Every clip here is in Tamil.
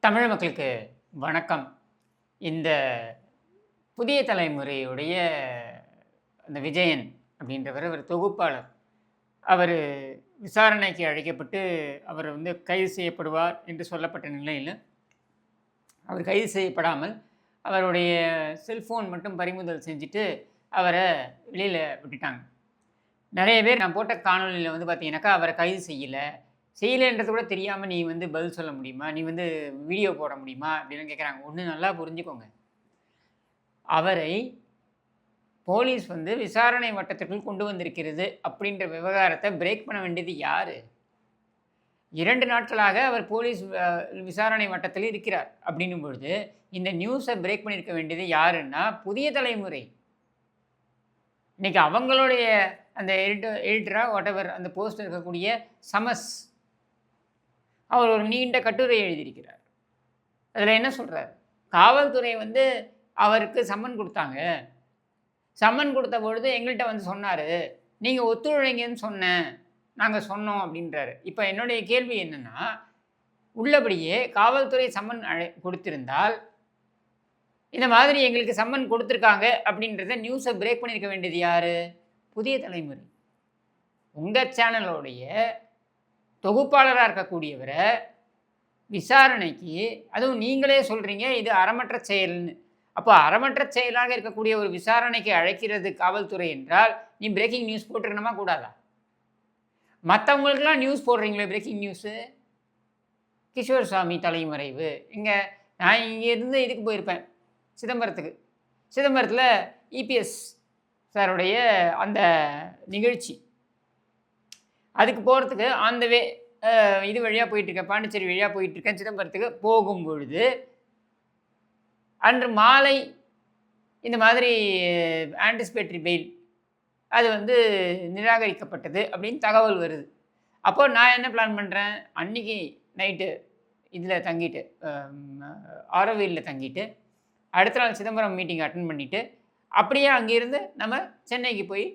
தமிழ் மக்களுக்கு வணக்கம். இந்த புதிய தலைமுறையுடைய அந்த விஜயன் அப்படின்றவர் ஒரு தொகுப்பாளர். அவர் விசாரணைக்கு அழைக்கப்பட்டு அவர் கைது செய்யப்படுவார் என்று சொல்லப்பட்ட நிலையில் அவர் கைது செய்யப்படாமல் அவருடைய செல்ஃபோன் மட்டும் பறிமுதல் செஞ்சுட்டு அவரை வெளியில் விட்டுட்டாங்க. நிறைய பேர் நான் போட்ட காணொலியில் பார்த்தீங்கன்னாக்கா அவரை கைது செய்யலைன்றது கூட தெரியாமல் நீ பதில் சொல்ல முடியுமா, நீ வீடியோ போட முடியுமா அப்படின்னு கேட்குறாங்க. ஒன்று நல்லா புரிஞ்சுக்கோங்க, அவரை போலீஸ் விசாரணை வட்டத்திற்குள் கொண்டு வந்திருக்கிறது அப்படின்ற விவகாரத்தை பிரேக் பண்ண வேண்டியது யார்? 2 நாட்களாக அவர் போலீஸ் விசாரணை வட்டத்தில் இருக்கிறார். அப்படின்னும் பொழுது இந்த நியூஸை பிரேக் பண்ணியிருக்க வேண்டியது யாருன்னா புதிய தலைமுறை. இன்றைக்கி அவங்களுடைய அந்த எடிட்டரா வாட்டெவர் அந்த போஸ்ட் இருக்கக்கூடிய சமஸ் அவர் ஒரு நீண்ட கட்டுரை எழுதியிருக்கிறார். அதில் என்ன சொல்கிறார்? காவல்துறை அவருக்கு சம்மன் கொடுத்தாங்க. சம்மன் கொடுத்த பொழுது எங்கள்கிட்ட சொன்னார், நீங்கள் ஒத்துழைங்கன்னு சொன்னேன், நாங்கள் சொன்னோம் அப்படின்றாரு. இப்போ என்னுடைய கேள்வி என்னென்னா, உள்ளபடியே காவல்துறை சம்மன் கொடுத்திருந்தால் இந்த மாதிரி எங்களுக்கு சம்மன் கொடுத்துருக்காங்க அப்படின்றத நியூஸை பிரேக் பண்ணியிருக்க வேண்டியது யார்? புதிய தலைமுறை. உங்கள் சேனலோடைய தொகுப்பாளராக இருக்கக்கூடியவரை விசாரணைக்கு, அதுவும் நீங்களே சொல்கிறீங்க இது அறமற்ற செயல்னு. அப்போ அறமற்ற செயலாக இருக்கக்கூடிய ஒரு விசாரணைக்கு அழைக்கிறது காவல்துறை என்றால் நீ பிரேக்கிங் நியூஸ் போட்டிருக்கணுமா கூடாதா? மற்றவங்களுக்கெல்லாம் நியூஸ் போடுறீங்களே பிரேக்கிங் நியூஸு. கிஷோர் சாமி தலைமறைவு, நான் இங்கேருந்து இதுக்கு போயிருப்பேன் சிதம்பரத்துக்கு. சிதம்பரத்தில் இபிஎஸ் சாருடைய அந்த நிகழ்ச்சி, அதுக்கு போகிறதுக்கு அந்த இது வழியாக போயிட்டுருக்கேன், பாண்டிச்சேரி வழியாக போயிட்டுருக்கேன். சிதம்பரத்துக்கு போகும் பொழுது அன்று மாலை இந்த மாதிரி ஆன்டிசிபேட்டரி பெயில் அது நிராகரிக்கப்பட்டது அப்படின்னு தகவல் வருது. அப்போது நான் என்ன பிளான் பண்ணுறேன், அன்றைக்கி நைட்டு இதில் தங்கிட்டு ஆரோவில்லில் தங்கிட்டு அடுத்த நாள் சிதம்பரம் மீட்டிங் அட்டன் பண்ணிவிட்டு அப்படியே அங்கேருந்து நம்ம சென்னைக்கு போய்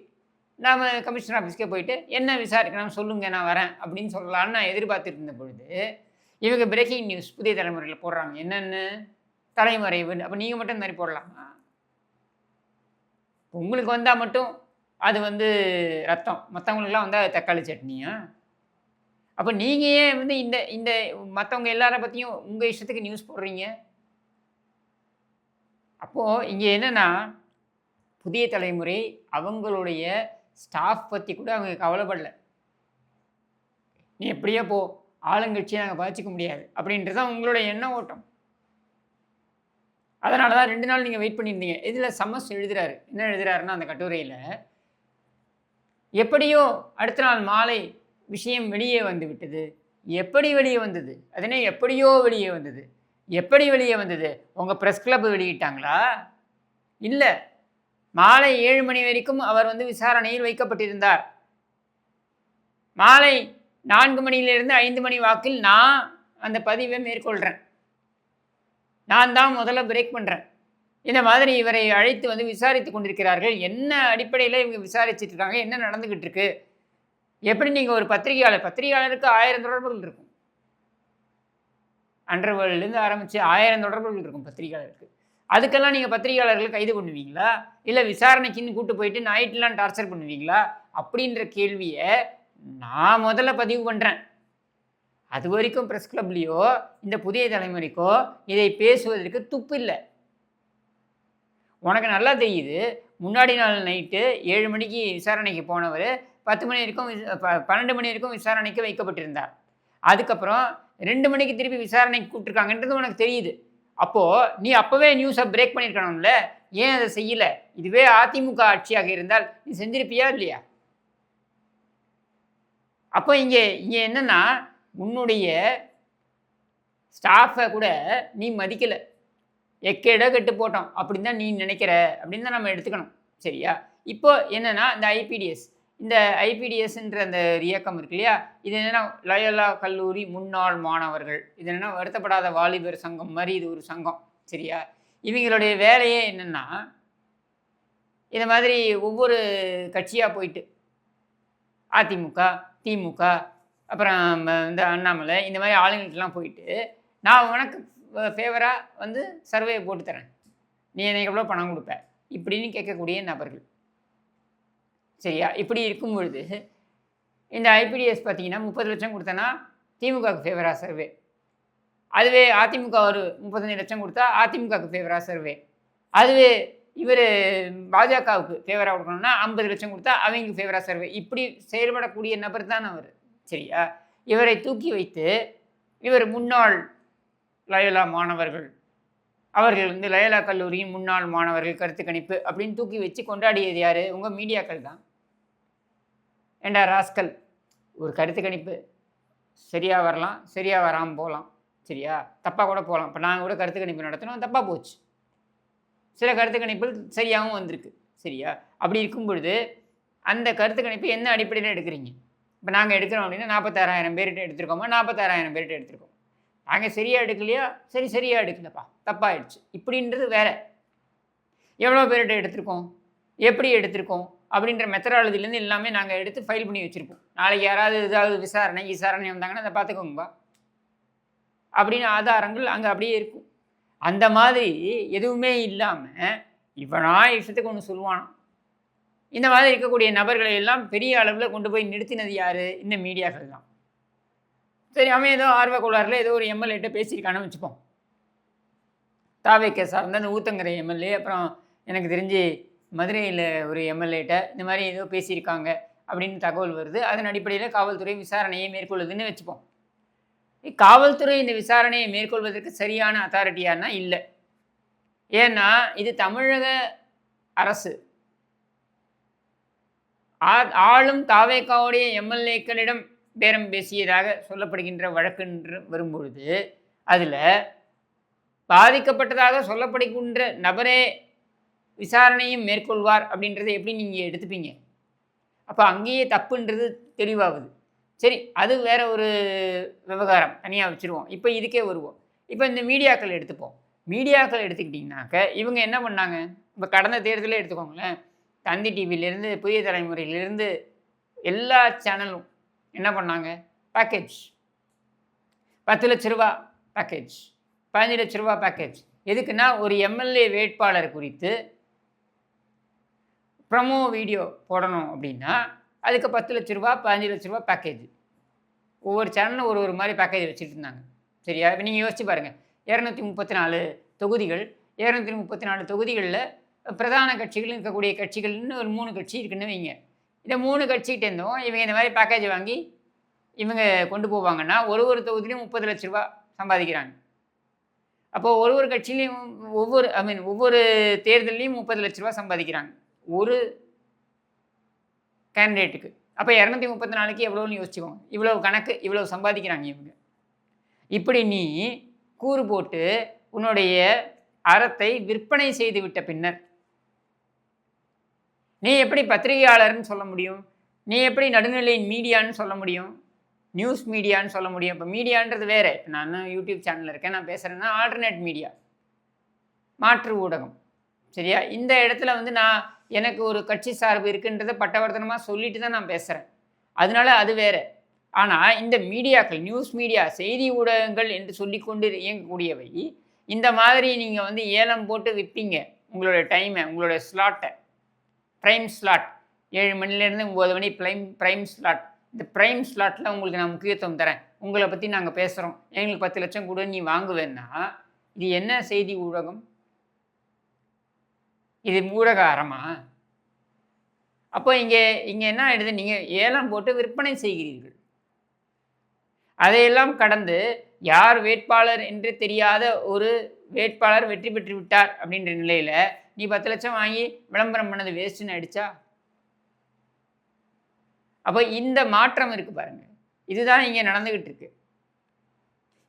நாம் கமிஷனர் ஆஃபீஸ்க்கே போயிட்டு என்ன விசாரிக்கணும் சொல்லுங்கள், நான் வரேன் அப்படின்னு சொல்லலான்னு நான் எதிர்பார்த்துட்டு இருந்த பொழுது இவங்க பிரேக்கிங் நியூஸ் புதிய தலைமுறையில் போடுறாங்க. என்னென்னு? தலைமறைவுன்னு. அப்போ நீங்கள் மட்டும் இந்த மாதிரி போடலாமா? உங்களுக்கு வந்தால் மட்டும் அது ரத்தம், மற்றவங்களுக்குலாம் வந்தால் தக்காளி சட்னியா? அப்போ நீங்கள் ஏன் இந்த இந்த மற்றவங்க எல்லாரை பற்றியும் உங்கள் இஷ்டத்துக்கு நியூஸ் போடுறீங்க? அப்போது இங்கே என்னென்னா, புதிய தலைமுறை அவங்களுடைய ஸ்டாஃப் பற்றி கூட அவங்க கவலைப்படலை. நீ எப்படியோ போ, ஆளுங்கட்சியை நாங்கள் பாதிச்சிக்க முடியாது அப்படின்றது தான் உங்களுடைய எண்ண ஓட்டம். அதனால தான் 2 நாள் நீங்கள் வெயிட் பண்ணியிருந்தீங்க. இதில் சமஸ் எழுதுகிறாரு. என்ன எழுதுகிறாருன்னா அந்த கட்டுரையில், எப்படியோ அடுத்த நாள் மாலை விஷயம் வெளியே வந்து விட்டது. எப்படி வெளியே வந்தது? அதனே எப்படியோ வெளியே வந்தது. எப்படி வெளியே வந்தது? உங்கள் ப்ரெஸ் கிளப் வெளியிட்டாங்களா? இல்லை, மாலை 7 மணி வரைக்கும் அவர் விசாரணையில் வைக்கப்பட்டிருந்தார். மாலை 4 மணியிலிருந்து 5 மணி வாக்கில் நான் அந்த பதிவை மேற்கொள்கிறேன். நான் தான் முதல்ல பிரேக் பண்ணுறேன். இந்த மாதிரி இவரை அழைத்து விசாரித்து கொண்டிருக்கிறார்கள். என்ன அடிப்படையில் இவங்க விசாரிச்சுட்டு இருக்காங்க, என்ன நடந்துக்கிட்டு இருக்கு, எப்படி நீங்கள் ஒரு பத்திரிகையாளருக்கு 1000 தொடர்புகள் இருக்கும். அண்டர்வேர்ல்டுலேருந்து ஆரம்பித்து 1000 தொடர்புகள் இருக்கும் பத்திரிகையாளருக்கு. அதுக்கெல்லாம் நீங்கள் பத்திரிகையாளர்களை கைது பண்ணுவீங்களா? இல்லை விசாரணைக்குன்னு கூப்பிட்டு போயிட்டு நைட்லாம் டார்ச்சர் பண்ணுவீங்களா? அப்படின்ற கேள்வியை நான் முதல்ல பதிவு பண்ணுறேன். அது வரைக்கும் ப்ரெஸ் கிளப்லேயோ இந்த புதிய தலைமுறைக்கோ இதை பேசுவதற்கு துப்பு இல்லை. உனக்கு நல்லா தெரியுது, முன்னாடி நாள் நைட்டு 7 மணிக்கு விசாரணைக்கு போனவர் 10 மணி வரைக்கும் 12 மணி வரைக்கும் விசாரணைக்கு வைக்கப்பட்டிருந்தார். அதுக்கப்புறம் 2 மணிக்கு திருப்பி விசாரணைக்கு கூப்பிட்டுருக்காங்கன்றது உனக்கு தெரியுது. அப்போது நீ அப்போவே நியூஸை பிரேக் பண்ணியிருக்கணும்ல, ஏன் அதை செய்யலை? இதுவே அதிமுக ஆட்சியாக இருந்தால் நீ செஞ்சிருப்பியா இல்லையா? அப்போ இங்கே என்னென்னா, உன்னுடைய ஸ்டாஃபை கூட நீ மதிக்கலை. எக்கேடோ கெட்டு போட்டோம் அப்படின்னு தான் நீ நினைக்கிற அப்படின்னு தான் நம்ம எடுத்துக்கணும். சரியா? இப்போ என்னென்னா இந்த ஐபிடிஎஸ்ன்ற அந்த இயக்கம் இருக்கு இல்லையா, இது என்னென்னா லயோலா கல்லூரி முன்னாள் மாணவர்கள், இது என்னென்னா வருத்தப்படாத வாலிபர் சங்கம் மாதிரி இது ஒரு சங்கம். சரியா? இவங்களுடைய வேலையே என்னென்னா, இந்த மாதிரி ஒவ்வொரு கட்சியாக போயிட்டு அதிமுக, திமுக, அப்புறம் இந்த அண்ணாமலை, இந்த மாதிரி ஆளுங்களுக்கெல்லாம் போயிட்டு நான் உனக்கு ஃபேவராக வந்து சர்வே போட்டு தரேன், நீ எனக்கு எவ்வளோ பணம் கொடுப்ப இப்படின்னு கேட்கக்கூடிய நபர்கள். சரியா? இப்படி இருக்கும் பொழுது இந்த ஐபிடிஎஸ் பார்த்தீங்கன்னா 30 லட்சம் கொடுத்தனா திமுகவுக்கு ஃபேவராக சர்வே, அதுவே அதிமுக ஒரு 35 லட்சம் கொடுத்தா அதிமுகவுக்கு ஃபேவராக சர்வே, அதுவே இவர் பாஜகவுக்கு ஃபேவராக கொடுக்கணும்னா 50 லட்சம் கொடுத்தா அவங்க ஃபேவராக சர்வே. இப்படி செயல்படக்கூடிய நபர் தான் அவர். சரியா? இவரை தூக்கி வைத்து இவர் முன்னாள் லயோலா மாணவர்கள், அவர்கள் வந்து லயோலா கல்லூரியின் முன்னாள் மாணவர்கள் கருத்து கணிப்பு அப்படின்னு தூக்கி வச்சு கொண்டாடியது யார்? உங்கள் மீடியாக்கள் தான். ஏண்டா ராஸ்கல், ஒரு கருத்து கணிப்பு சரியாக வரலாம், சரியாக வராமல் போகலாம், சரியா? தப்பாக கூட போகலாம். இப்போ நாங்கள் கூட கருத்து கணிப்பு நடத்தினோம், தப்பாக போச்சு. சில கருத்து கணிப்புகள் சரியாகவும் வந்திருக்கு, சரியா? அப்படி இருக்கும் பொழுது அந்த கருத்து கணிப்பு என்ன அடிப்படையில் எடுக்கிறீங்க? இப்போ நாங்கள் எடுக்கிறோம் அப்படின்னா 46,000 பேர்கிட்ட எடுத்திருக்கோமா, 46,000 பேர்கிட்ட எடுத்திருக்கோம். நாங்கள் சரியாக எடுக்கலையா, சரியாக எடுக்கலப்பா, தப்பாகிடுச்சு இப்படின்றது வேறு. எவ்வளோ பேர்கிட்ட எடுத்திருக்கோம், எப்படி எடுத்திருக்கோம் அப்படின்ற மெத்தடாலஜிலேருந்து எல்லாமே நாங்கள் எடுத்து ஃபைல் பண்ணி வச்சுருப்போம். நாளைக்கு யாராவது ஏதாவது விசாரணை வந்தாங்கன்னா அதை பார்த்துக்கோங்கப்பா அப்படின்னு ஆதாரங்கள் அங்கே அப்படியே இருக்கும். அந்த மாதிரி எதுவுமே இல்லாமல் இவனா இஷ்டத்துக்கு ஒன்று சொல்லுவானோ, இந்த மாதிரி இருக்கக்கூடிய நபர்களை எல்லாம் பெரிய அளவில் கொண்டு போய் நிறுத்தினது யார்? இந்த மீடியாக்கள் தான். சரி, அவன் ஏதோ ஆர்வக்கோளாறில் ஏதோ ஒரு எம்எல்ஏட்ட பேசியிருக்கான்னு வச்சுப்போம். தாவேக்கே சார்ந்த அந்த ஊத்தங்கரை எம்எல்ஏ, அப்புறம் எனக்கு தெரிஞ்சு மதுரையில் ஒரு எம்எல்ஏட்ட இந்த மாதிரி ஏதோ பேசியிருக்காங்க அப்படின்னு தகவல் வருது. அதன் அடிப்படையில் காவல்துறை விசாரணையை மேற்கொள்ளுதுன்னு வச்சுப்போம். காவல்துறை இந்த விசாரணையை மேற்கொள்வதற்கு சரியான அத்தாரிட்டியானா இல்லை. ஏன்னா இது தமிழக அரசு ஆளும் தாவேக்காவுடைய எம்எல்ஏக்களிடம் பேரம் பேசியதாக சொல்லப்படுகின்ற வழக்கு என்று வரும்பொழுது அதில் பாதிக்கப்பட்டதாக சொல்லப்படுகின்ற நபரே விசாரணையும் மேற்கொள்வார் அப்படின்றத எப்படி நீங்கள் எடுத்துப்பீங்க? அப்போ அங்கேயே தப்புன்றது தெளிவாகுது. சரி, அது வேற ஒரு விவகாரம், தனியாக வச்சுருவோம். இப்போ இதுக்கே வருவோம். இப்போ இந்த மீடியாக்கள் எடுத்துப்போம். மீடியாக்கள் எடுத்துக்கிட்டிங்கனாக்க இவங்க என்ன பண்ணாங்க? இப்போ கடந்த தேர்தலே எடுத்துக்கோங்களேன், தந்தி டிவியிலேருந்து புதிய தலைமுறையிலேருந்து எல்லா சேனலும் என்ன பண்ணாங்க? பேக்கேஜ் 10 லட்ச ரூபா பேக்கேஜ், 15 லட்ச ரூபா பேக்கேஜ். எதுக்குன்னா ஒரு எம்எல்ஏ வேட்பாளர் குறித்து ப்ரமோ வீடியோ போடணும் அப்படின்னா அதுக்கு 10 லட்ச ரூபா 15 லட்ச ரூபா பேக்கேஜ். ஒவ்வொரு சேனலும் ஒரு மாதிரி பேக்கேஜ் வச்சுட்டு இருந்தாங்க. சரியா? இப்போ நீங்கள் யோசிச்சு பாருங்கள், 234 தொகுதிகள், 234 தொகுதிகளில் பிரதான கட்சிகள் இருக்கக்கூடிய கட்சிகள்னு ஒரு 3 கட்சி இருக்குன்னு வைங்க. இந்த 3 கட்சிகிட்டேருந்தும் இவங்க இந்த மாதிரி பேக்கேஜ் வாங்கி இவங்க கொண்டு போவாங்கன்னா ஒரு தொகுதியிலையும் 30 லட்ச ரூபா சம்பாதிக்கிறாங்க. அப்போது ஒரு கட்சியிலையும் ஒவ்வொரு தேர்தலையும் 30 லட்ச ரூபா சம்பாதிக்கிறாங்க ஒரு கேண்டிடேட்டுக்கு. அப்போ 234க்கு எவ்வளோன்னு யோசிச்சுக்கோங்க. இவ்வளோ கணக்கு, இவ்வளோ சம்பாதிக்கிறாங்க இவங்க. இப்படி நீ கூறு போட்டு உன்னுடைய அறத்தை விற்பனை செய்து விட்ட பின்னர் நீ எப்படி பத்திரிகையாளர்னு சொல்ல முடியும்? நீ எப்படி நடுநிலை மீடியான்னு சொல்ல முடியும்? நியூஸ் மீடியான்னு சொல்ல முடியும்? இப்போ மீடியான்றது வேறு. இப்போ நான் யூடியூப் சேனலில் இருக்கேன், நான் பேசுகிறேன்னா ஆல்டர்னேட் மீடியா, மாற்று ஊடகம். சரியா? இந்த இடத்துல வந்து நான் எனக்கு ஒரு கட்சி சார்பு இருக்குன்றதை பட்டவர்த்தனமாக சொல்லிட்டு தான் நான் பேசுகிறேன், அதனால அது வேறு. ஆனால் இந்த மீடியாக்கள், நியூஸ் மீடியா, செய்தி ஊடகங்கள் என்று சொல்லிக்கொண்டு இயங்கக்கூடியவை இந்த மாதிரி நீங்கள் வந்து ஏலம் போட்டு விற்பீங்க உங்களோட டைமை, உங்களோட ஸ்லாட்டை. ப்ரைம் ஸ்லாட் 7 மணிலேருந்து 9 மணி ப்ரைம் ஸ்லாட். இந்த ப்ரைம் ஸ்லாட்டில் உங்களுக்கு நான் முக்கியத்துவம் தரேன், உங்களை பற்றி நாங்கள் பேசுகிறோம், எங்களுக்கு 10 லட்சம் கூட நீ வாங்குவேன்னா இது என்ன செய்தி ஊடகம்? இது ஊடக அறமா? அப்போ இங்கே என்ன ஆயிடுது? நீங்கள் ஏலம் போட்டு விற்பனை செய்கிறீர்கள். அதையெல்லாம் கடந்து யார் வேட்பாளர் என்று தெரியாத ஒரு வேட்பாளர் வெற்றி பெற்று விட்டார் அப்படின்ற நிலையில் நீ 10 லட்சம் வாங்கி விளம்பரம் பண்ணது வேஸ்ட்டுன்னு ஆயிடுச்சா? அப்போ இந்த மாற்றம் இருக்கு பாருங்க, இதுதான் இங்கே நடந்துகிட்டு இருக்கு.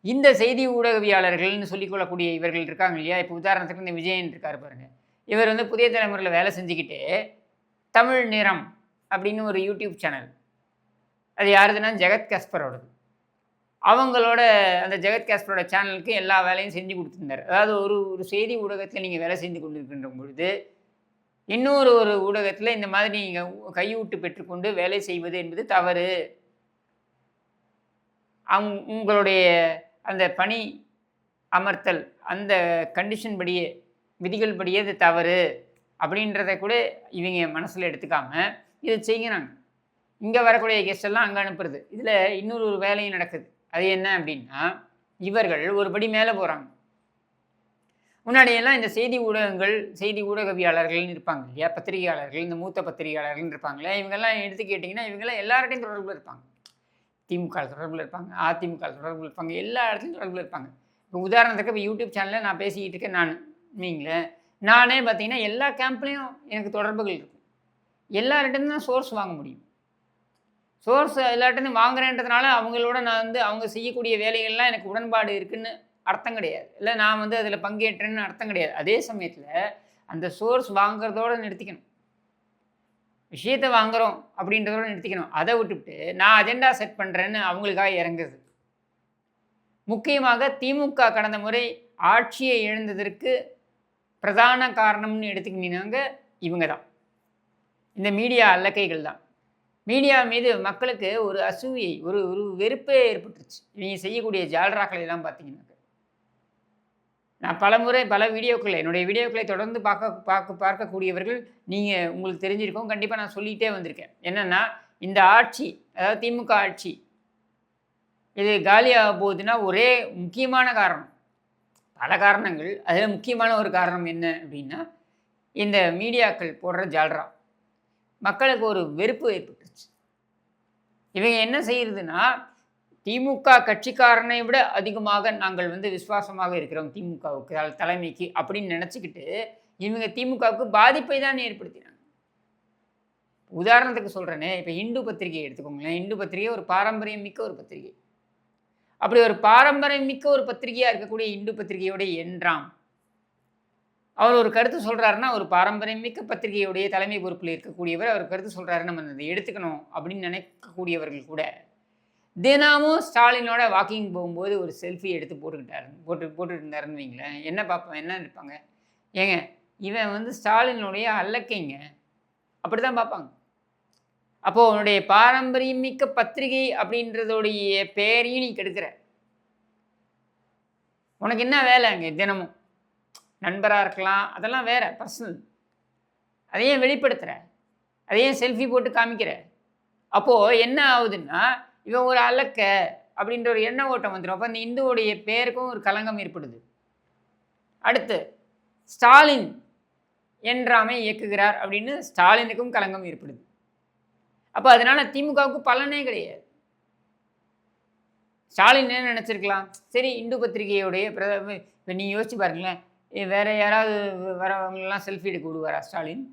இந்த செய்தி ஊடகவியாளர்கள்னு சொல்லிக்கொள்ளக்கூடிய இவர்கள் இருக்காங்க இல்லையா? இப்போ உதாரணத்துக்கு இந்த விஜயன் இருக்கார் பாருங்க, இவர் வந்து புதிய தலைமுறையில் வேலை செஞ்சுக்கிட்டு தமிழ் நிறம் அப்படின்னு ஒரு யூடியூப் சேனல், அது யாருதுன்னா ஜெகத் காஸ்பரோடது. அவங்களோட அந்த ஜெகத் காஸ்பரோட சேனலுக்கு எல்லா வேலையும் செஞ்சு கொடுத்துருந்தார். அதாவது ஒரு செய்தி ஊடகத்தில் நீங்கள் வேலை செஞ்சு கொண்டிருக்கின்ற பொழுது இன்னொரு ஊடகத்தில் இந்த மாதிரி நீங்கள் கையூட்டு பெற்றுக்கொண்டு வேலை செய்வது என்பது தவறு. உங்களுடைய அந்த பணி அமர்த்தல், அந்த கண்டிஷன் படியே, விதிகள் படியே இது தவறு அப்படின்றத கூட இவங்க மனசில் எடுத்துக்காம இதை செய்கிறாங்க. இங்கே வரக்கூடிய கெஸ்ட் எல்லாம் அங்கே அனுப்புறது. இதில் இன்னொரு ஒரு வேலையும் நடக்குது. அது என்ன அப்படின்னா, இவர்கள் ஒரு படி மேலே போகிறாங்க. முன்னாடியெல்லாம் இந்த செய்தி ஊடகங்கள், செய்தி ஊடகவியாளர்கள்னு இருப்பாங்க இல்லையா, பத்திரிகையாளர்கள், இந்த மூத்த பத்திரிகையாளர்கள்னு இருப்பாங்களே, இவங்கெல்லாம் எடுத்து கேட்டிங்கன்னா இவங்கெல்லாம் எல்லார்டையும் தொடர்பில் இருப்பாங்க. திமுக தொடர்பில் இருப்பாங்க, அதிமுக தொடர்பில் இருப்பாங்க, எல்லா இடத்துலையும் தொடர்பில் இருப்பாங்க. இப்போ உதாரணத்துக்கு இப்போ யூடியூப் சேனலில் நான் பேசிக்கிட்டு இருக்கேன் நான் நீங்களேன், நானே பார்த்தீங்கன்னா எல்லா கேம்ப்லேயும் எனக்கு தொடர்புகள் இருக்கும். எல்லார்கிட்டையும் தான் சோர்ஸ் வாங்க முடியும். சோர்ஸ் எல்லார்கிட்டையும் வாங்குறேன்றதுனால அவங்களோட நான் வந்து அவங்க செய்யக்கூடிய வேலைகள்லாம் எனக்கு உடன்பாடு இருக்குன்னு அர்த்தம் கிடையாது. இல்லை நான் வந்து அதில் பங்கேற்றேன்னு அர்த்தம் கிடையாது. அதே சமயத்தில் அந்த சோர்ஸ் வாங்குறதோடு நிறுத்திக்கணும். விஷயத்தை வாங்குகிறோம் அப்படின்றதோட நிறுத்திக்கணும். அதை விட்டுவிட்டு நான் அஜெண்டா செட் பண்ணுறேன்னு அவங்களுக்காக இறங்குறது. முக்கியமாக திமுக கடந்த முறை ஆட்சியை இழந்ததற்கு பிரதான காரணம்னு எடுத்துக்கிட்டீங்க இவங்க தான். இந்த மீடியா அல்லக்கைகள் தான். மீடியா மீது மக்களுக்கு ஒரு அசூயை, ஒரு ஒரு வெறுப்பே ஏற்பட்டுருச்சு. இவங்க செய்யக்கூடிய ஜால்ராக்களை எல்லாம் பார்த்தீங்கன்னாக்க, நான் பலமுறை பல வீடியோக்களை, என்னுடைய வீடியோக்களை தொடர்ந்து பார்க்கக்கூடியவர்கள் நீங்கள் உங்களுக்கு தெரிஞ்சிருக்கோம். கண்டிப்பாக நான் சொல்லிகிட்டே வந்திருக்கேன். என்னென்னா, இந்த ஆட்சி, அதாவது திமுக ஆட்சி, இது காலியாக போகுதுன்னா ஒரே முக்கியமான காரணம், பல காரணங்கள், அதில் முக்கியமான ஒரு காரணம் என்ன அப்படின்னா, இந்த மீடியாக்கள் போடுற ஜால்ரா மக்களுக்கு ஒரு வெறுப்பு ஏற்பட்டுருச்சு. இவங்க என்ன செய்யறதுன்னா, திமுக கட்சிக்காரனை விட அதிகமாக நாங்கள் வந்து விசுவாசமாக இருக்கிறோம் திமுகவுக்கு, தலைமைக்கு அப்படின்னு நினச்சிக்கிட்டு இவங்க திமுகவுக்கு பாதிப்பை தான் ஏற்படுத்தினாங்க. உதாரணத்துக்கு சொல்கிறேனே, இப்போ இந்து பத்திரிகை எடுத்துக்கோங்களேன். இந்து பத்திரிகை ஒரு பாரம்பரியம் மிக்க ஒரு பத்திரிகை. அப்படி ஒரு பாரம்பரியம் மிக்க ஒரு பத்திரிகையாக இருக்கக்கூடிய இந்து பத்திரிகையோட என்றாம் அவர் ஒரு கருத்து சொல்கிறாருன்னா, ஒரு பாரம்பரியம் மிக்க பத்திரிகையுடைய தலைமை பொறுப்பில் இருக்கக்கூடியவர் அவர் கருத்து சொல்கிறாரு, நம்ம அதை எடுத்துக்கணும் அப்படின்னு நினைக்கக்கூடியவர்கள் கூட தினமும் ஸ்டாலினோட வாக்கிங் போகும்போது ஒரு செல்ஃபி எடுத்து போட்டுட்டு இருந்தாருன்னு வைங்களேன். என்ன பார்ப்போம், என்ன இருப்பாங்க, ஏங்க இவன் வந்து ஸ்டாலினுடைய அல்லக்கைங்க, அப்படி தான் பார்ப்பாங்க. அப்போது உன்னுடைய பாரம்பரியம் மிக்க பத்திரிகை அப்படின்றதோடைய பெயரையும் நீ கெடுக்கிற. உனக்கு என்ன வேலை அங்கே? தினமும் நண்பராக இருக்கலாம், அதெல்லாம் வேற பர்சனல். அதையும் வெளிப்படுத்துகிற, அதையும் செல்ஃபி போட்டு காமிக்கிற. அப்போது என்ன ஆகுதுன்னா, இவன் ஒரு அல்லக்க அப்படின்ற ஒரு எண்ண ஓட்டம் வந்துடும். அப்போ அந்த இந்துவோடைய பேருக்கும் ஒரு களங்கம் ஏற்படுது. அடுத்து ஸ்டாலின் என்றாமை இயக்குகிறார் அப்படின்னு ஸ்டாலினுக்கும் களங்கம் ஏற்படுது. அப்போ அதனால திமுகவுக்கு பலனே கிடையாது. ஸ்டாலின் என்ன நினச்சிருக்கலாம், சரி இந்து பத்திரிகையுடைய இப்போ நீங்கள் யோசிச்சு பாருங்களேன், வேறு யாராவது வரவங்களெலாம் செல்ஃபி எடுக்க விடுவாரா ஸ்டாலின்?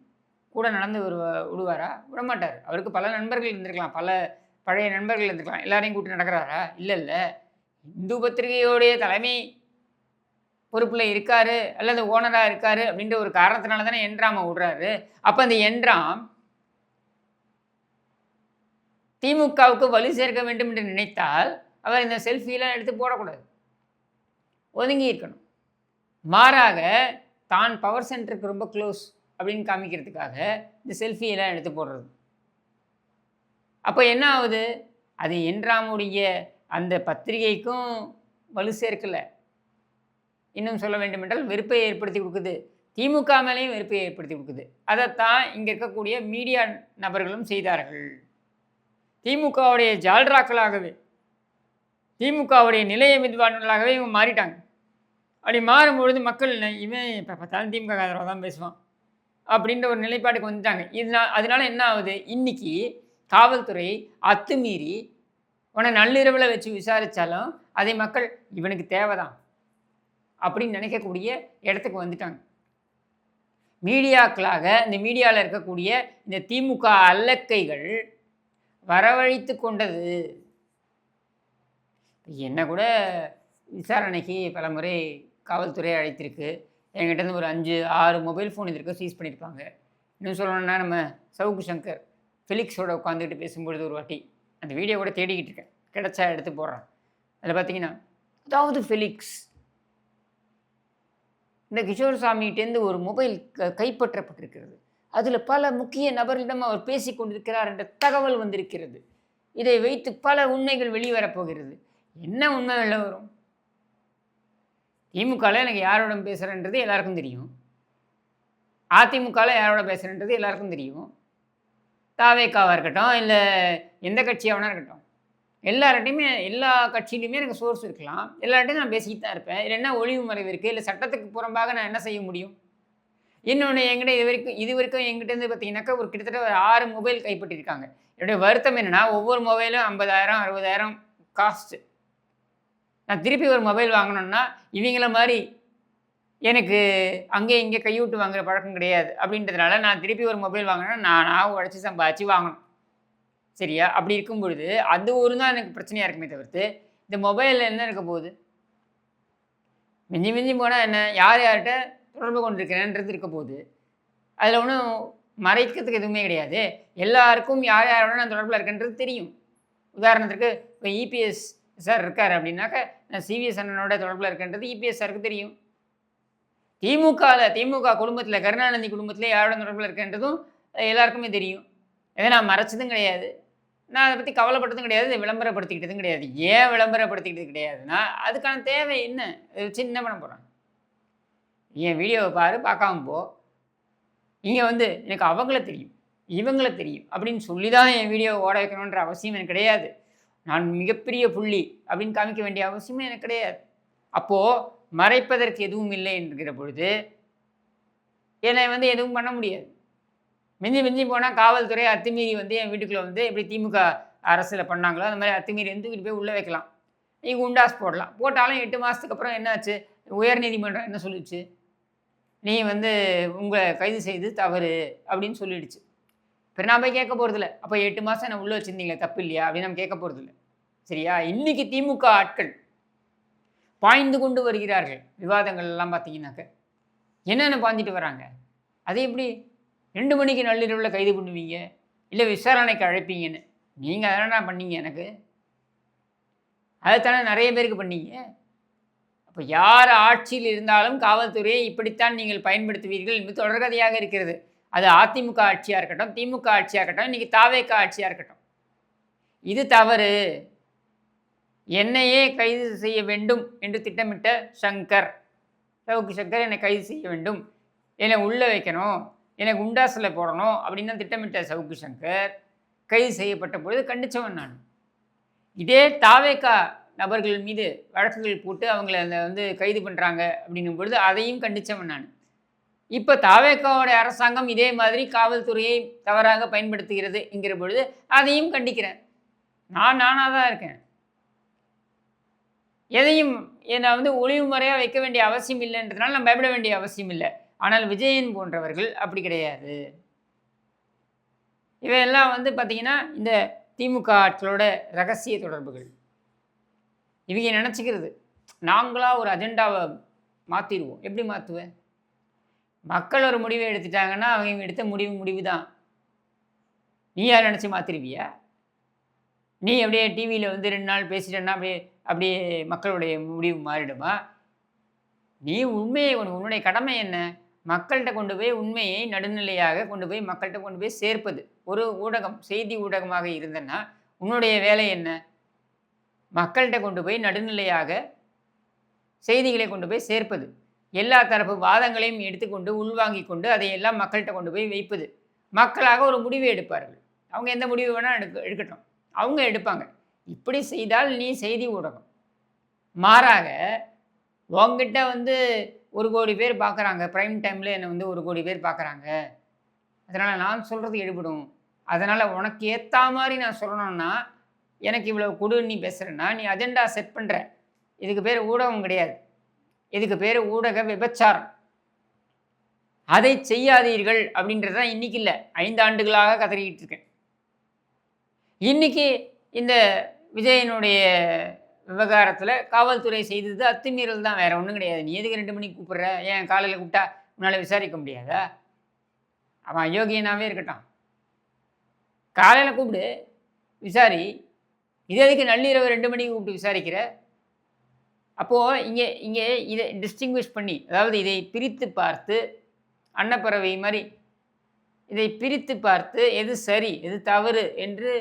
கூட நடந்து விடுவாரா? விடமாட்டார். அவருக்கு பல நண்பர்கள் இருந்திருக்கலாம், பல பழைய நண்பர்கள் இருந்திருக்கலாம். எல்லாரையும் கூட்டி நடக்கிறாரா? இல்லை. இந்து பத்திரிகையோடைய தலைமை பொறுப்பில் இருக்கார் அல்லது ஓனராக இருக்கார் அப்படின்ற ஒரு காரணத்தினால தானே என்ராமை விடுறாரு. அப்போ அந்த என்ராம் திமுகவுக்கு வலு சேர்க்க வேண்டும் என்று நினைத்தால் அவர் இந்த செல்ஃபியெலாம் எடுத்து போடக்கூடாது, ஒதுங்கி இருக்கணும். மாறாக தான் பவர் சென்டருக்கு ரொம்ப க்ளோஸ் அப்படின்னு காமிக்கிறதுக்காக இந்த செல்ஃபியெல்லாம் எடுத்து போடுறது. அப்போ என்ன ஆகுது, அது என்ராமுடைய அந்த பத்திரிகைக்கும் வலு சேர்க்கலை, இன்னும் சொல்ல வேண்டும் என்றால் வெறுப்பை ஏற்படுத்தி கொடுக்குது, திமுக மேலேயும் வெறுப்பை ஏற்படுத்தி கொடுக்குது. அதைத்தான் இங்கே இருக்கக்கூடிய மீடியா நபர்களும் செய்தார்கள். திமுகவுடைய ஜால்ராக்களாகவே, திமுகவுடைய நிலைய வித்வான்களாகவே இவங்க மாறிட்டாங்க. அப்படி மாறும்பொழுது மக்கள் இவன் இப்போ பார்த்தாலும் திமுக ஆதரவாக தான் பேசுவான் அப்படின்ற ஒரு நிலைப்பாட்டுக்கு வந்துட்டாங்க. அதனால என்ன ஆகுது, இன்னைக்கு காவல்துறை அத்துமீறி உன்னை நள்ளிரவில் வச்சு விசாரித்தாலும் அதை மக்கள் இவனுக்கு தேவைதான் அப்படின்னு நினைக்கக்கூடிய இடத்துக்கு வந்துட்டாங்க. மீடியாக்களாக இந்த மீடியாவில் இருக்கக்கூடிய இந்த திமுக அல்லக்கைகள் வரவழைத்து கொண்டது. என்ன கூட விசாரணைக்கு பல முறை காவல்துறை அழைத்திருக்கு. என்கிட்டருந்து ஒரு 5-6 மொபைல் ஃபோன் இதற்கு சீஸ் பண்ணியிருப்பாங்க. இன்னும் சொல்லணும்னா, நம்ம சவுக்கு சங்கர் ஃபெலிக்ஸோட உட்காந்துக்கிட்டு பேசும்பொழுது ஒரு வாட்டி அந்த வீடியோ கூட தேடிக்கிட்டு இருக்கேன், கிடச்சா எடுத்து போடுறேன். அதில் பார்த்தீங்கன்னா, அதாவது ஃபெலிக்ஸ் இந்த கிஷோர் சாமிகிட்டேருந்து ஒரு மொபைல் கைப்பற்றப்பட்டிருக்கிறது, அதில் பல முக்கிய நபர்களிடம் அவர் பேசி கொண்டிருக்கிறார் என்ற தகவல் வந்திருக்கிறது, இதை வைத்து பல உண்மைகள் வெளிவரப்போகிறது. என்ன உண்மை வெளில வரும்? திமுகவில் எனக்கு யாரோட பேசுகிறேன்றது எல்லாருக்கும் தெரியும். அதிமுகவில் யாரோட பேசுகிறேன்றது எல்லாருக்கும் தெரியும். தாவேக்காவாக இருக்கட்டும், இல்லை எந்த கட்சியாகனா இருக்கட்டும், எல்லார்ட்டையுமே எல்லா கட்சியிலையுமே எனக்கு சோர்ஸ் இருக்கலாம். எல்லார்ட்டையும் நான் பேசிக்கிட்டு தான் இருப்பேன். இல்லை என்ன ஒளிவு மறைவு இருக்குது, இல்லை சட்டத்துக்கு புறம்பாக நான் என்ன செய்ய முடியும்? இன்னொன்று என்கிட்ட இது வரைக்கும் என்கிட்டேருந்து பார்த்தீங்கன்னாக்கா ஒரு கிட்டத்தட்ட ஒரு 6 மொபைல் கைப்பற்றியிருக்காங்க. என்னுடைய வருத்தம் என்னென்னா, ஒவ்வொரு மொபைலும் 50,000 60,000 காஸ்ட்டு. நான் திருப்பி ஒரு மொபைல் வாங்கணுன்னா இவங்கள மாதிரி எனக்கு அங்கே இங்கே கையூட்டு வாங்குகிற பழக்கம் கிடையாது. அப்படின்றதுனால நான் திருப்பி ஒரு மொபைல் வாங்கினா நான் உழைச்சி சம்பாதிச்சு வாங்கணும். சரியா? அப்படி இருக்கும் பொழுது அது ஒரு தான் எனக்கு பிரச்சனையாக இருக்குமே தவிர்த்து இந்த மொபைலில் என்ன இருக்க போகுது? மிஞ்சி மிஞ்சி போனால் என்ன, யார்கிட்ட தொடர்பு கொண்டிருக்கிறேன்றது இருக்க போகுது. அதில் ஒன்றும் மறைக்கிறதுக்கு எதுவுமே கிடையாது. எல்லாருக்கும் யாரோட நான் தொடர்பில் இருக்கேன்றது தெரியும். உதாரணத்துக்கு இப்போ இபிஎஸ் சார் இருக்கார் அப்படின்னாக்க நான் சிவிஎஸ் அண்ணனோட தொடர்பில் இருக்கேன்றது இபிஎஸ் சாருக்கு தெரியும். திமுக குடும்பத்தில் கருணாநிதி குடும்பத்தில் யாரோட தொடர்பில் இருக்கேன்றதும் எல்லாருக்குமே தெரியும். இதை நான் மறைச்சதும் கிடையாது, நான் அதை பற்றி கவலைப்பட்டதும் கிடையாது, இதை விளம்பரப்படுத்திக்கிட்டதும் கிடையாது. ஏன் விளம்பரப்படுத்திக்கிட்டது கிடையாதுன்னா அதுக்கான தேவை என்ன? இதை வச்சு என்ன பண்ண போகிறாங்க? என் வீடியோவை பாரு, பார்க்காம போ. இங்கே எனக்கு அவங்கள தெரியும், இவங்கள தெரியும் அப்படின்னு சொல்லி தான் என் வீடியோவை ஓட வைக்கணுன்ற அவசியம் எனக்கு கிடையாது. நான் மிகப்பெரிய புள்ளி அப்படின்னு காமிக்க வேண்டிய அவசியமே எனக்கு கிடையாது. அப்போது மறைப்பதற்கு எதுவும் இல்லை என்கிற பொழுது என்னை எதுவும் பண்ண முடியாது. மிஞ்சி மிஞ்சி போனால் காவல்துறை அத்துமீறி என் வீட்டுக்குள்ளே எப்படி திமுக அரசில் பண்ணாங்களோ அந்த மாதிரி அத்துமீறி தூக்கிட்டு போய் உள்ளே வைக்கலாம். நீங்கள் குண்டாஸ் போடலாம். போட்டாலும் 8 மாதத்துக்கு அப்புறம் என்னாச்சு? உயர்நீதிமன்றம் என்ன சொல்லிடுச்சு? நீ உங்களை கைது செய்து தவறு அப்படின்னு சொல்லிடுச்சு. இப்போ நான் போய் கேட்க போகிறதில்ல. அப்போ 8 மாதம் என்ன உள்ளே வச்சுருந்தீங்களே, தப்பு இல்லையா அப்படின்னு நம்ம கேட்க போகிறதில்ல. சரியா? இன்றைக்கி திமுக ஆட்கள் பாய்ந்து கொண்டு வருகிறார்கள். விவாதங்கள் எல்லாம் பார்த்தீங்கன்னாக்க என்னென்ன பாய்ஞ்சிட்டு வராங்க? அது எப்படி 2 மணிக்கு நள்ளிரவில் கைது பண்ணுவீங்க, இல்லை விசாரணைக்கு அழைப்பீங்கன்னு நீங்கள் அதெல்லாம் பண்ணீங்க? எனக்கு அதைத்தானே நிறைய பேருக்கு பண்ணீங்க. அப்போ யார் ஆட்சியில் இருந்தாலும் காவல்துறையை இப்படித்தான் நீங்கள் பயன்படுத்துவீர்கள் என்பது தொடர்கதையாக இருக்கிறது. அது அதிமுக ஆட்சியாக இருக்கட்டும், திமுக ஆட்சியாக இருக்கட்டும், இன்றைக்கி தாவேக ஆட்சியாக இருக்கட்டும். இது தவறு. என்னையே கைது செய்ய வேண்டும் என்று திட்டமிட்ட சவுக்கு சங்கர் என்னை கைது செய்ய வேண்டும், என்னை உள்ளே வைக்கணும், என்னை குண்டாசில் போடணும் அப்படின்னு தான் திட்டமிட்ட சவுக்கு சங்கர் கைது செய்யப்பட்ட பொழுது கண்டித்தவன் நான். இதே தாவேகா நபர்கள் மீது வழக்குகள் போட்டு அவங்கள கைது பண்ணுறாங்க அப்படின்னும் பொழுது அதையும் கண்டித்தவன் நான். இப்போ தாவேகாவோட அரசாங்கம் இதே மாதிரி காவல்துறையை தவறாக பயன்படுத்துகிறது என்கிற பொழுது அதையும் கண்டிக்கிறேன். நானாக தான் இருக்கேன். எதையும் என்னை ஒளிவு முறையாக வைக்க வேண்டிய அவசியம் இல்லைன்றதுனால நான் பயப்பட வேண்டிய அவசியம் இல்லை. ஆனால் விஜயன் போன்றவர்கள் அப்படி கிடையாது. இவையெல்லாம் பார்த்திங்கன்னா இந்த திமுக ஆட்களோட ரகசிய தொடர்புகள். இவங்க நினச்சிக்கிறது நாங்களாக ஒரு அஜெண்டாவை மாற்றிடுவோம். எப்படி மாற்றுவேன்? மக்கள் ஒரு முடிவை எடுத்துட்டாங்கன்னா அவங்க எடுத்த முடிவு தான். நீ யார் நினச்சி மாற்றிருவியா? நீ அப்படியே டிவியில் 2 நாள் பேசிட்டேன்னா அப்படியே மக்களுடைய முடிவு மாறிடுமா? நீ உண்மையை உன்னுடைய கடமை என்ன? மக்கள்கிட்ட கொண்டு போய் உண்மையை நடுநிலையாக கொண்டு போய் மக்கள்கிட்ட கொண்டு போய் சேர்ப்பது. ஒரு ஊடகம், செய்தி ஊடகமாக இருந்தன்னா உன்னுடைய வேலை என்ன? மக்கள்கிட்ட கொண்டு போய் நடுநிலையாக செய்திகளை கொண்டு போய் சேர்ப்பது. எல்லா தரப்பு வாதங்களையும் எடுத்துக்கொண்டு உள்வாங்கி கொண்டு அதையெல்லாம் மக்கள்கிட்ட கொண்டு போய் வைப்பது. மக்களாக ஒரு முடிவை எடுப்பார்கள். அவங்க எந்த முடிவு வேணால் எடுக்கட்டும், அவங்க எடுப்பாங்க. இப்படி செய்தால் நீ செய்தி ஊடகம். மாறாக உங்ககிட்ட 1 கோடி பேர் பார்க்குறாங்க, ப்ரைம் டைமில் என்னை 1 கோடி பேர் பார்க்குறாங்க, அதனால் நான் சொல்கிறது எடுபடும், அதனால் உனக்கு ஏற்ற மாதிரி நான் சொல்லணும்னா எனக்கு இவ்வளோ கொடுன்னு நீ பேசுகிறேன்னா நீ அஜெண்டா செட் பண்ணுற. இதுக்கு பேர் ஊடகம் கிடையாது, இதுக்கு பேர் ஊடக விபச்சாரம். அதை செய்யாதீர்கள் அப்படின்றது தான் இன்றைக்கி இல்லை, 5 ஆண்டுகளாக கதறிக்கிட்டு இருக்கேன். இன்றைக்கி இந்த விஜயனுடைய விவகாரத்தில் காவல்துறை செய்தது அத்துமீறல் தான், வேறு ஒன்றும் கிடையாது. நீ எதுக்கு 2 மணிக்கு கூப்பிட்ற? ஏன் காலையில் கூப்பிட்டா உன்னால் விசாரிக்க முடியாதா? அவன் அயோக்கியனாகவே இருக்கட்டும், காலையில் கூப்பிடு விசாரி. இது எதுக்கு நள்ளிரவு 2 மணிக்கு கூப்பிட்டு விசாரிக்கிற? அப்போது இங்கே இதை டிஸ்டிங்விஷ் பண்ணி, அதாவது இதை பிரித்து பார்த்து, அன்னப்பறவை மாதிரி இதை பிரித்து பார்த்து எது சரி எது தவறு என்று,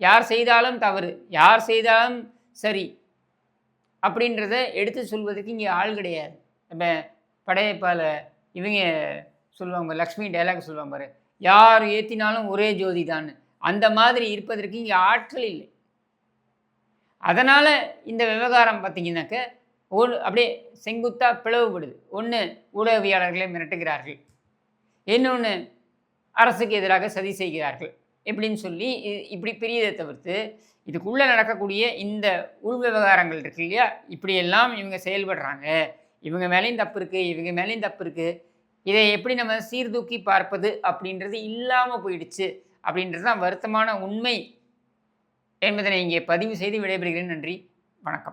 யார் செய்தாலும் தவறு யார் செய்தாலும் சரி அப்படின்றத எடுத்து சொல்வதற்கு இங்கே ஆள் கிடையாது. நம்ம படையப்பால இவங்க சொல்லுவாங்க, லக்ஷ்மி டைலாக் சொல்லுவாங்க பாரு, யார் ஏற்றினாலும் ஒரே ஜோதி தான். அந்த மாதிரி இருப்பதற்கு இங்கே ஆட்கள் இல்லை. அதனால் இந்த விவகாரம் பார்த்தீங்கன்னாக்க அப்படியே செங்குத்தாக பிளவுபடுது. ஒன்று, ஊடகவியாளர்களை மிரட்டுகிறார்கள், இன்னொன்று அரசுக்கு எதிராக சதி செய்கிறார்கள் எப்படின்னு சொல்லி இப்படி பிரியதை தவிர்த்து இதுக்குள்ளே நடக்கக்கூடிய இந்த உள் விவகாரங்கள் இருக்கு இல்லையா, இப்படியெல்லாம் இவங்க செயல்படுறாங்க, இவங்க மேலேயும் தப்பு இருக்குது, இவங்க மேலேயும் தப்பு இருக்குது, இதை எப்படி நம்ம சீர்தூக்கி பார்ப்பது அப்படின்றது இல்லாமல் போயிடுச்சு அப்படின்றது தான் வருத்தமான உண்மை என்பதனை இங்கே பதிவு செய்து விடைபெறுகிறேன். நன்றி, வணக்கம்.